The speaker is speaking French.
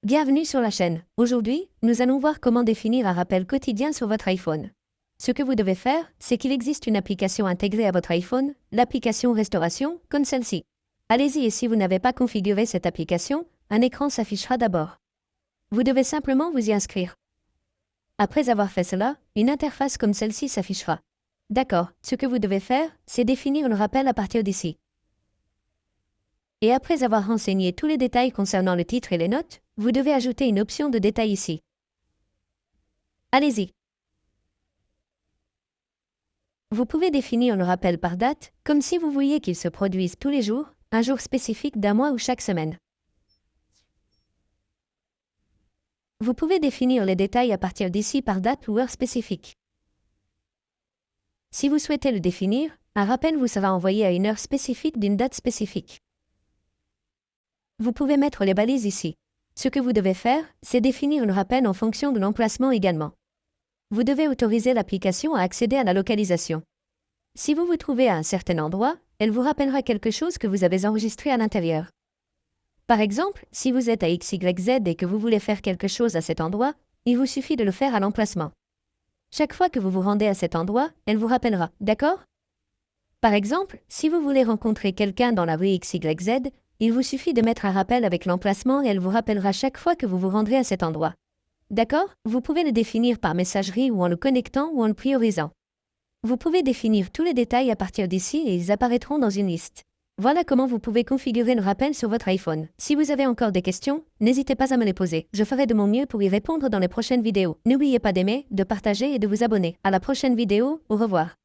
Bienvenue sur la chaîne. Aujourd'hui, nous allons voir comment définir un rappel quotidien sur votre iPhone. Ce que vous devez faire, c'est qu'il existe une application intégrée à votre iPhone, l'application Restauration, comme celle-ci. Allez-y et si vous n'avez pas configuré cette application, un écran s'affichera d'abord. Vous devez simplement vous y inscrire. Après avoir fait cela, une interface comme celle-ci s'affichera. D'accord, ce que vous devez faire, c'est définir le rappel à partir d'ici. Et après avoir renseigné tous les détails concernant le titre et les notes, vous devez ajouter une option de détail ici. Allez-y. Vous pouvez définir le rappel par date, comme si vous vouliez qu'il se produise tous les jours, un jour spécifique d'un mois ou chaque semaine. Vous pouvez définir les détails à partir d'ici par date ou heure spécifique. Si vous souhaitez le définir, un rappel vous sera envoyé à une heure spécifique d'une date spécifique. Vous pouvez mettre les balises ici. Ce que vous devez faire, c'est définir le rappel en fonction de l'emplacement également. Vous devez autoriser l'application à accéder à la localisation. Si vous vous trouvez à un certain endroit, elle vous rappellera quelque chose que vous avez enregistré à l'intérieur. Par exemple, si vous êtes à XYZ et que vous voulez faire quelque chose à cet endroit, il vous suffit de le faire à l'emplacement. Chaque fois que vous vous rendez à cet endroit, elle vous rappellera, d'accord? Par exemple, si vous voulez rencontrer quelqu'un dans la rue XYZ, il vous suffit de mettre un rappel avec l'emplacement et elle vous rappellera chaque fois que vous vous rendrez à cet endroit. D'accord? Vous pouvez le définir par messagerie ou en le connectant ou en le priorisant. Vous pouvez définir tous les détails à partir d'ici et ils apparaîtront dans une liste. Voilà comment vous pouvez configurer le rappel sur votre iPhone. Si vous avez encore des questions, n'hésitez pas à me les poser. Je ferai de mon mieux pour y répondre dans les prochaines vidéos. N'oubliez pas d'aimer, de partager et de vous abonner. À la prochaine vidéo, au revoir.